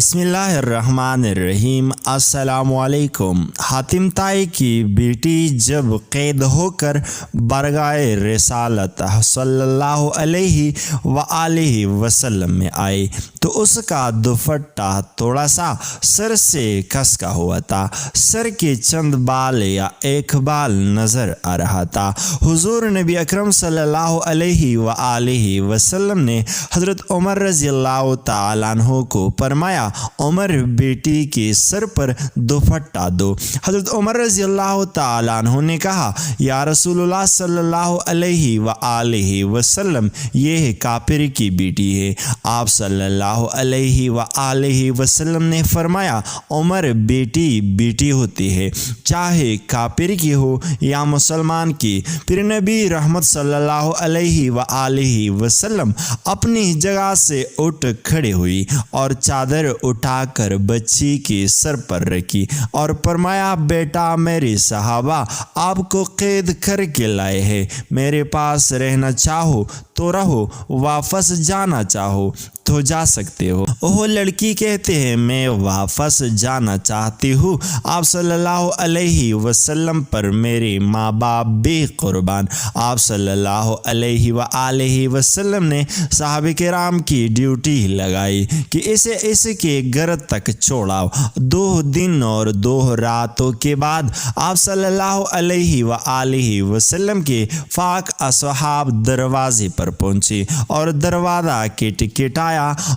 बिस्मिल्लाहिर्रहमानिर्रहीम। अस्सलामुअलैकुम। हातिम ताई की बेटी जब कैद होकर बरगाए रिसालत सल्लल्लाहु अलैहि व आलिहि वसल्लम में आई तो उसका दुपट्टा थोड़ा सा सर से खसका हुआ था। सर के चंद बाल या एक बाल नजर आ रहा था। हुजूर नबी अकरम सल्लल्लाहु अलैहि व आलिहि वसल्लम ने हज़रत उमर रज़ियल्लाहु ताला अन्हु को फरमाया, उमर बेटी के सर पर दुपट्टा दो। हज़रत उमर रज़ियल्लाहु ताला अन्हु ने कहा, या रसूलुल्लाह सल्लल्लाहु अलैहि व आलिहि वसल्लम, ये है काफिर की बेटी है। आप सल्लल्लाहु अलैहि व आलिहि वसल्लम ने फरमाया, उमर बेटी बेटी होती है, चाहे काफिर की हो या मुसलमान की। फिर नबी रहमत सल्लल्लाहु अलैहि व आलिहि वसल्लम अपनी जगह से उठ खड़े हुई और चादर उठाकर बच्ची के सर पर रखी और फरमाया, बेटा मेरे सहाबा आपको कैद करके लाए हैं। मेरे पास रहना चाहो तो रहो, वापस जाना चाहो तो जा सकते हो। ओह लड़की कहते हैं, मैं वापस जाना चाहती हूँ। आप सल्लल्लाहु अलैहि वसल्लम पर मेरे माँ बाप बेकुर्बान। आप सल्लल्लाहु अलैहि व आलिहि वसल्लम ने सहाबे किराम की ड्यूटी लगाई कि इसे इसके घर तक छोड़ाओ। 2 दिन और 2 रातों के बाद आप सल्लल्लाहु अलैहि व आलिहि वसल्लम के फाक असहाब दरवाजे पर पहुंचे और दरवाज़ा खटखटाया।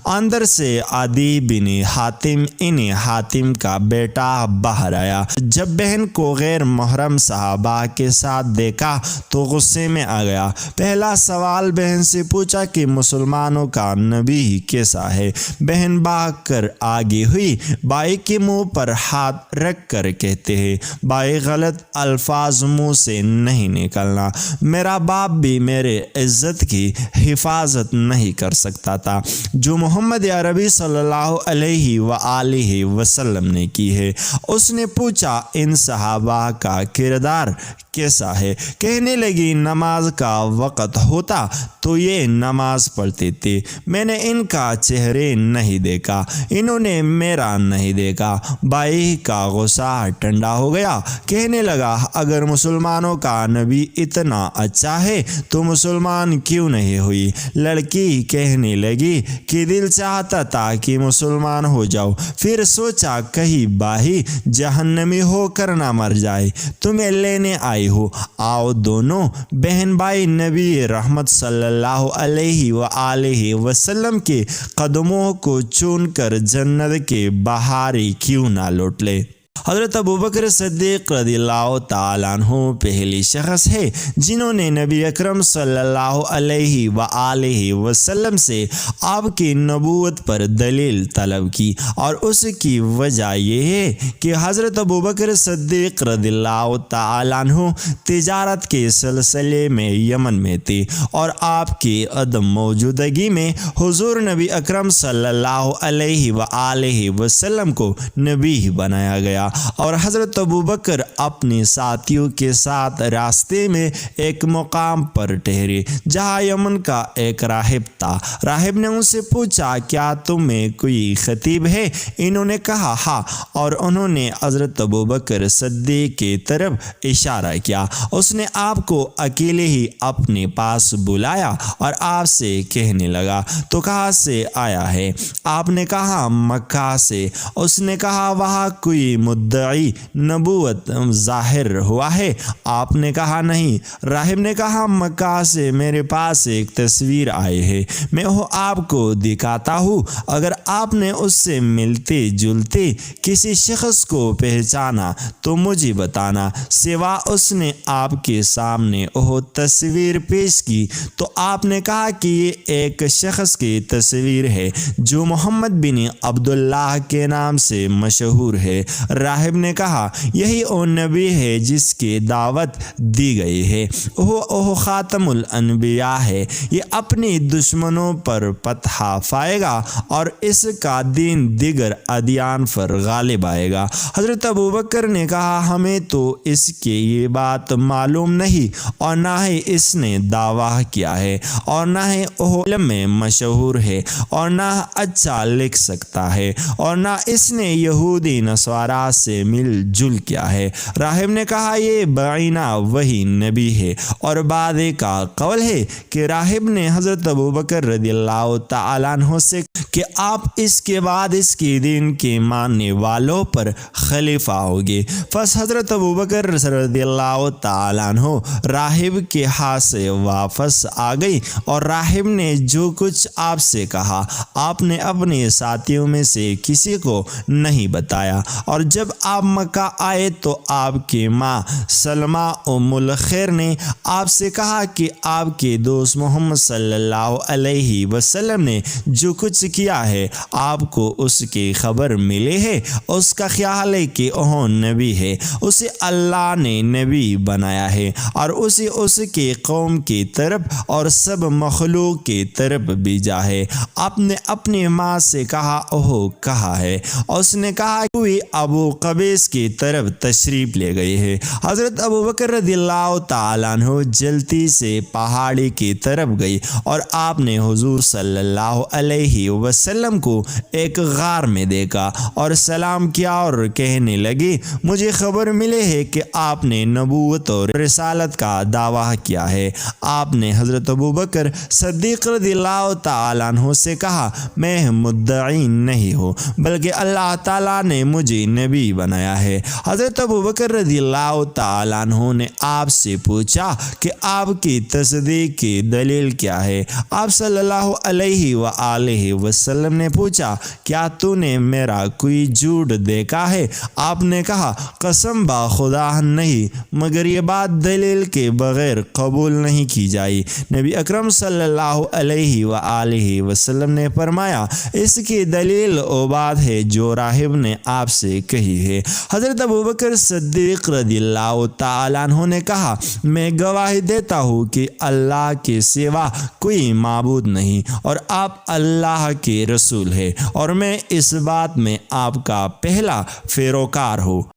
अंदर से आदि बिन हातिम इन हातिम का बेटा बाहर आया। जब बहन को गैर मुहर्रम सहाबा के साथ देखा तो गुस्से में आ गया। पहला सवाल बहन से पूछा कि मुसलमानों का नबी कैसा है। बहन भाग कर आगे हुई। भाई के मुंह पर हाथ रख कर कहते हैं, भाई गलत अल्फाज मुंह से नहीं निकलना। मेरा बाप भी मेरे इज्जत की हिफाजत नहीं कर सकता था जो मोहम्मद अरबी सल्लल्लाहु अलैहि व आलिहि वसल्लम ने की है। उसने पूछा, इन सहाबा का किरदार कैसा है। कहने लगी, नमाज का वक़्त होता तो ये नमाज पढ़ते थे। मैंने इनका चेहरे नहीं देखा, इन्होंने मेरा नहीं देखा। भाई का गुस्सा ठंडा हो गया। कहने लगा, अगर मुसलमानों का नबी इतना अच्छा है तो मुसलमान क्यों नहीं हुई। लड़की कहने लगी कि दिल चाहता था कि मुसलमान हो जाओ, फिर सोचा कहीं भाई जहन्नमी होकर ना मर जाए। तुम्हें लेने आई हो, आओ दोनों बहन भाई नबी रहमत सल्लल्लाहु अलैहि व आलिहि वसल्लम के कदमों को चूमकर जन्नत के बहारी क्यों ना लौट ले। हज़रत अबू बकर सिद्दीक़ रज़ियल्लाहु ताला अन्हु पहली शख्स है जिन्होंने नबी अकरम सल्लल्लाहु अलैहि व आलिहि वसल्लम से आपकी नबूवत पर दलील तलब की और उसकी वजह यह है कि हज़रत अबू बकर सिद्दीक़ रज़ियल्लाहु ताला अन्हु तिजारत के सिलसिले में यमन में थे और आपकी अदम मौजूदगी में हुज़ूर नबी अकरम सल्लल्लाहु अलैहि व आलिहि वसल्लम को नबी बनाया गया और हज़रत अबू बकर अपने साथियों के साथ रास्ते में एक मुकाम पर ठहरे जहाँ यमन का एक राहिब था। राहिब ने उनसे पूछा, क्या तुम्हें कोई खतीब है। इन्होंने कहा, हाँ, और उन्होंने हज़रत अबू बकर सिद्दीक़ की तरफ इशारा किया। उसने आपको अकेले ही अपने पास बुलाया और आपसे कहने लगा, तो कहाँ से आया है। आपने कहा, मक्का से। उसने कहा, वहाँ कोई मुद्दई नबूवत ज़ाहिर हुआ है। आपने कहा, नहीं। राहिब ने कहा, मक्का से मेरे पास एक तस्वीर आई है, मैं वो आपको दिखाता हूँ। अगर आपने उससे मिलते जुलते किसी शख्स को पहचाना तो मुझे बताना। सिवा उसने आपके सामने वो तस्वीर पेश की तो आपने कहा कि ये एक शख्स की तस्वीर है जो मोहम्मद बिन अब्दुल्लाह के नाम से मशहूर है। راہب نے کہا یہی وہ نبی ہے جس کی دعوت دی گئی ہے، وہ خاتم الانبیاء ہے، یہ اپنی دشمنوں پر فتح پائے گا اور اس کا دین دیگر ادیان پر غالب آئے گا۔ حضرت ابوبکر نے کہا ہمیں تو اس کی یہ بات معلوم نہیں اور نہ ہی اس نے دعویٰ کیا ہے اور نہ ہی وہ علم میں مشہور ہے اور نہ اچھا لکھ سکتا ہے اور نہ اس نے یہودی نصارا سے مل جل کیا ہے۔ راہب نے کہا یہ بعینہ وہی نبی ہے۔ اور بعد کا قول ہے کہ راہب نے حضرت ابوبکر رضی اللہ تعالیٰ عنہ سے کہ آپ اس کے بعد اس کی دین کے ماننے والوں پر خلیفہ ہوگے۔ پس حضرت ابوبکر رضی اللہ تعالیٰ عنہ راہب کے ہاتھ سے واپس آ گئی اور راہب نے جو کچھ آپ سے کہا آپ نے اپنے ساتھیوں میں سے کسی کو نہیں بتایا۔ اور جب آپ مکہ آئے تو آپ کی ماں سلمہ ام الخیر نے آپ سے کہا کہ آپ کے دوست محمد صلی اللہ علیہ وسلم نے جو کچھ کیا ہے آپ کو اس کی خبر ملی ہے، اس کا خیال ہے کہ وہ نبی ہے، اسے اللہ نے نبی بنایا ہے اور اسے اس کی قوم کی طرف اور سب مخلوق کی طرف بھیجا ہے۔ آپ نے اپنی ماں سے کہا وہ کہا ہے، اس نے کہا کوئی ابو قبیس کی طرف تشریف لے گئی ہے۔ حضرت ابوبکر رضی اللہ تعالیٰ عنہ جلدی سے پہاڑی کی طرف گئی اور آپ نے حضور صلی اللہ علیہ وسلم کو ایک غار میں دیکھا اور سلام کیا اور کہنے لگی مجھے خبر ملی ہے کہ آپ نے نبوت اور رسالت کا دعویٰ کیا ہے۔ آپ نے حضرت ابوبکر صدیق رضی اللہ تعالیٰ عنہ سے کہا میں مدعی نہیں ہوں بلکہ اللہ تعالیٰ نے مجھے نبی بنایا ہے۔ حضرت ابوبکر رضی اللہ تعالیٰ عنہ نے آپ سے پوچھا کہ آپ کی تصدیق کی دلیل کیا ہے؟ آپ صلی اللہ علیہ وآلہ وسلم نے پوچھا کیا تو نے میرا کوئی جھوٹ دیکھا ہے؟ آپ نے کہا قسم با خدا نہیں، مگر یہ بات دلیل کے بغیر قبول نہیں کی جائے۔ نبی اکرم صلی اللہ علیہ وآلہ وسلم نے فرمایا اس کی دلیل وہ بات ہے جو راہب نے آپ سے کہی ہے۔ حضرت ابوبکر صدیق رضی اللہ تعالیٰ عنہ نے کہا میں گواہی دیتا ہوں کہ اللہ کے سوا کوئی معبود نہیں اور آپ اللہ کے رسول ہیں اور میں اس بات میں آپ کا پہلا پیروکار ہوں۔